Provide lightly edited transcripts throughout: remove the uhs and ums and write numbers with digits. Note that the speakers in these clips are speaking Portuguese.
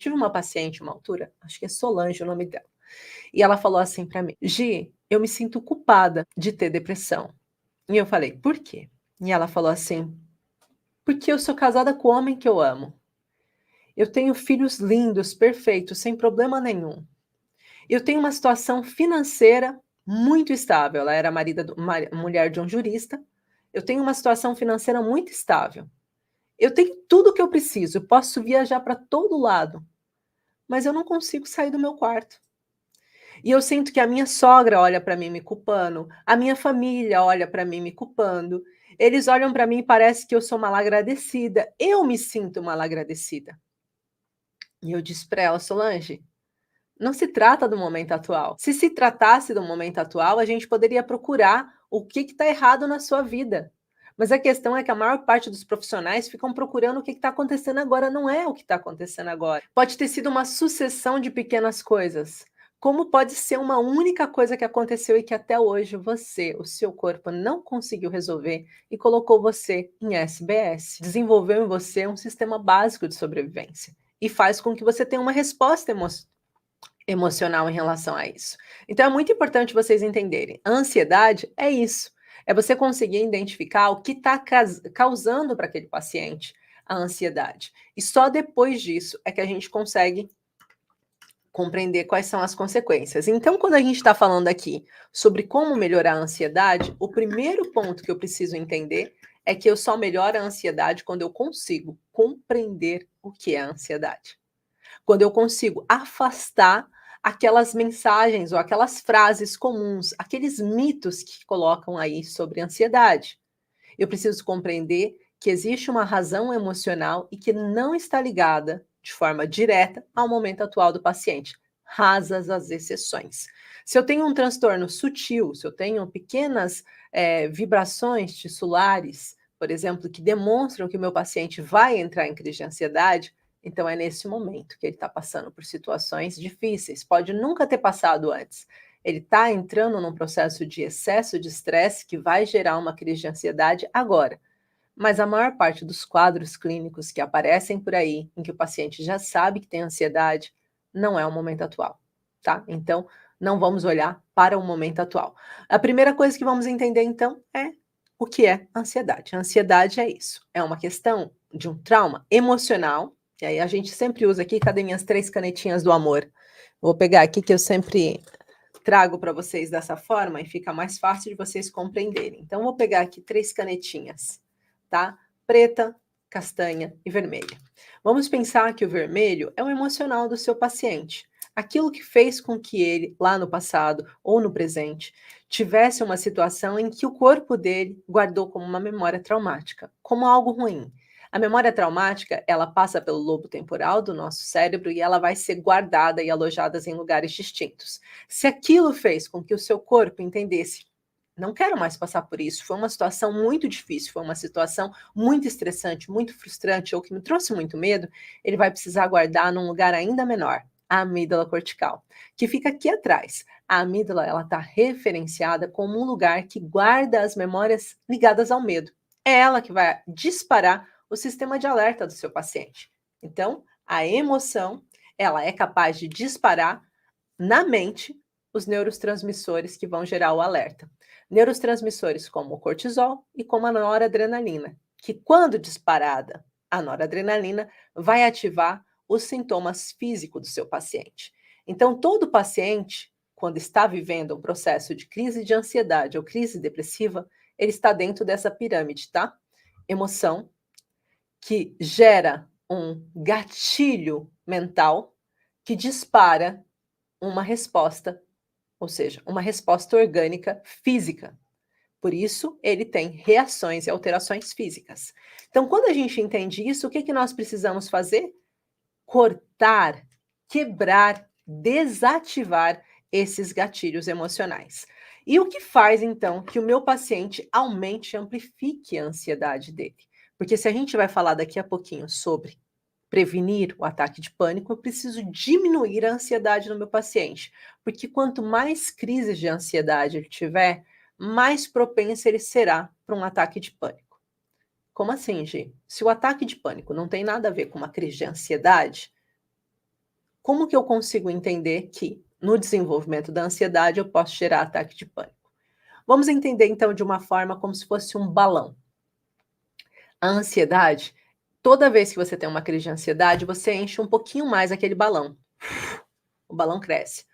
Tive uma paciente uma altura, acho que é Solange o nome dela, e ela falou assim para mim: "Gi, eu me sinto culpada de ter depressão". E eu falei: "Por quê?". E ela falou assim: "Porque eu sou casada com o homem que eu amo. Eu tenho filhos lindos, perfeitos, sem problema nenhum. Eu tenho uma situação financeira muito estável". Ela era marida do mulher de um jurista. "Eu tenho uma situação financeira muito estável. Eu tenho tudo o que eu preciso, eu posso viajar para todo lado, mas eu não consigo sair do meu quarto. E eu sinto que a minha sogra olha para mim me culpando, a minha família olha para mim me culpando, eles olham para mim e parece que eu sou malagradecida, eu me sinto malagradecida". E eu disse para ela: "Solange, não se trata do momento atual. Se tratasse do momento atual, a gente poderia procurar o que está errado na sua vida. Mas a questão é que a maior parte dos profissionais ficam procurando o que está acontecendo agora, não é o que está acontecendo agora. Pode ter sido uma sucessão de pequenas coisas, como pode ser uma única coisa que aconteceu e que até hoje você, o seu corpo, não conseguiu resolver e colocou você em SBS. Desenvolveu em você um sistema básico de sobrevivência e faz com que você tenha uma resposta emocional em relação a isso. Então é muito importante vocês entenderem, a ansiedade é isso, é você conseguir identificar o que está causando para aquele paciente a ansiedade. E só depois disso é que a gente consegue compreender quais são as consequências. Então, quando a gente está falando aqui sobre como melhorar a ansiedade, o primeiro ponto que eu preciso entender é que eu só melhoro a ansiedade quando eu consigo compreender o que é a ansiedade. Quando eu consigo afastar aquelas mensagens ou aquelas frases comuns, aqueles mitos que colocam aí sobre ansiedade. Eu preciso compreender que existe uma razão emocional e que não está ligada de forma direta ao momento atual do paciente, rasas as exceções. Se eu tenho um transtorno sutil, se eu tenho pequenas vibrações tissulares, por exemplo, que demonstram que o meu paciente vai entrar em crise de ansiedade, então é nesse momento que ele está passando por situações difíceis, pode nunca ter passado antes. Ele está entrando num processo de excesso de estresse que vai gerar uma crise de ansiedade agora. Mas a maior parte dos quadros clínicos que aparecem por aí, em que o paciente já sabe que tem ansiedade, não é o momento atual, tá? Então, não vamos olhar para o momento atual. A primeira coisa que vamos entender, então, é o que é ansiedade. A ansiedade é isso, é uma questão de um trauma emocional, e aí a gente sempre usa aqui, cadê minhas 3 canetinhas do amor? Vou pegar aqui que eu sempre trago para vocês dessa forma e fica mais fácil de vocês compreenderem. Então, vou pegar aqui 3 canetinhas, tá? Preta, castanha e vermelha. Vamos pensar que o vermelho é o emocional do seu paciente. Aquilo que fez com que ele, lá no passado ou no presente, tivesse uma situação em que o corpo dele guardou como uma memória traumática, como algo ruim. A memória traumática, ela passa pelo lobo temporal do nosso cérebro e ela vai ser guardada e alojada em lugares distintos. Se aquilo fez com que o seu corpo entendesse: não quero mais passar por isso, foi uma situação muito difícil, foi uma situação muito estressante, muito frustrante, ou que me trouxe muito medo, ele vai precisar guardar num lugar ainda menor, a amígdala cortical, que fica aqui atrás. A amígdala, ela está referenciada como um lugar que guarda as memórias ligadas ao medo. É ela que vai disparar o sistema de alerta do seu paciente. Então, a emoção, ela é capaz de disparar na mente os neurotransmissores que vão gerar o alerta. Neurotransmissores como o cortisol e como a noradrenalina, que quando disparada a noradrenalina vai ativar os sintomas físicos do seu paciente. Então, todo paciente, quando está vivendo um processo de crise de ansiedade ou crise depressiva, ele está dentro dessa pirâmide, tá? Emoção, que gera um gatilho mental que dispara uma resposta, ou seja, uma resposta orgânica física. Por isso, ele tem reações e alterações físicas. Então, quando a gente entende isso, o que, que nós precisamos fazer? Cortar, quebrar, desativar esses gatilhos emocionais. E o que faz, então, que o meu paciente aumente e amplifique a ansiedade dele? Porque se a gente vai falar daqui a pouquinho sobre prevenir o ataque de pânico, eu preciso diminuir a ansiedade no meu paciente. Porque quanto mais crises de ansiedade ele tiver, mais propenso ele será para um ataque de pânico. Como assim, Gi? Se o ataque de pânico não tem nada a ver com uma crise de ansiedade, Como que eu consigo entender que no desenvolvimento da ansiedade eu posso gerar ataque de pânico? Vamos entender então de uma forma como se fosse um balão. A ansiedade, toda vez que você tem uma crise de ansiedade, você enche um pouquinho mais aquele balão. O balão cresce.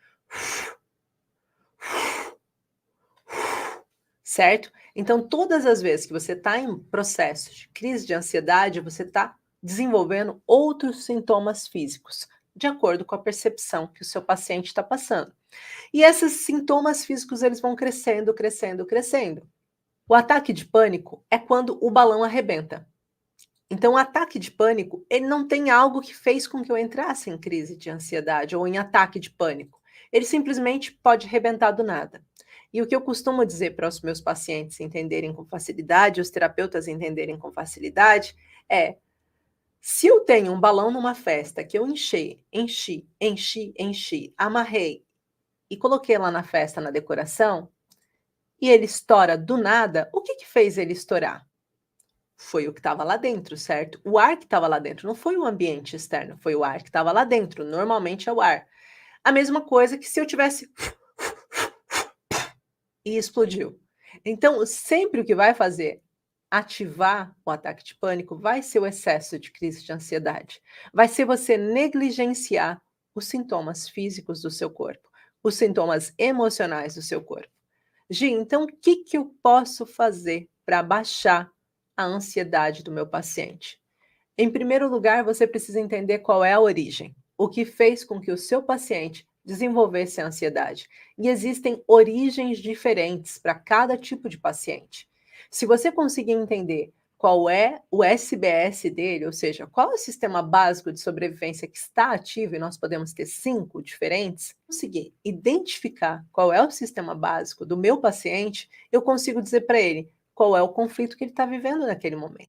Certo? Então, todas as vezes que você está em processo de crise de ansiedade, você está desenvolvendo outros sintomas físicos, de acordo com a percepção que o seu paciente está passando. E esses sintomas físicos, eles vão crescendo, crescendo, crescendo. O ataque de pânico é quando o balão arrebenta. Então, o ataque de pânico, ele não tem algo que fez com que eu entrasse em crise de ansiedade ou em ataque de pânico. Ele simplesmente pode arrebentar do nada. E o que eu costumo dizer para os meus pacientes entenderem com facilidade, os terapeutas entenderem com facilidade, é: se eu tenho um balão numa festa que eu enchi, amarrei e coloquei lá na festa, na decoração, e ele estoura do nada, o que que fez ele estourar? Foi o que estava lá dentro, certo? O ar que estava lá dentro, não foi o ambiente externo, foi o ar que estava lá dentro, normalmente é o ar. A mesma coisa que se eu tivesse e explodiu. Então, sempre o que vai fazer ativar o ataque de pânico vai ser o excesso de crise de ansiedade. Vai ser você negligenciar os sintomas físicos do seu corpo, os sintomas emocionais do seu corpo. Gi, então o que que eu posso fazer para baixar a ansiedade do meu paciente? Em primeiro lugar, você precisa entender qual é a origem, o que fez com que o seu paciente desenvolvesse a ansiedade. E existem origens diferentes para cada tipo de paciente. Se você conseguir entender qual é o SBS dele, ou seja, qual é o sistema básico de sobrevivência que está ativo, e nós podemos ter 5 diferentes, conseguir identificar qual é o sistema básico do meu paciente, eu consigo dizer para ele qual é o conflito que ele está vivendo naquele momento.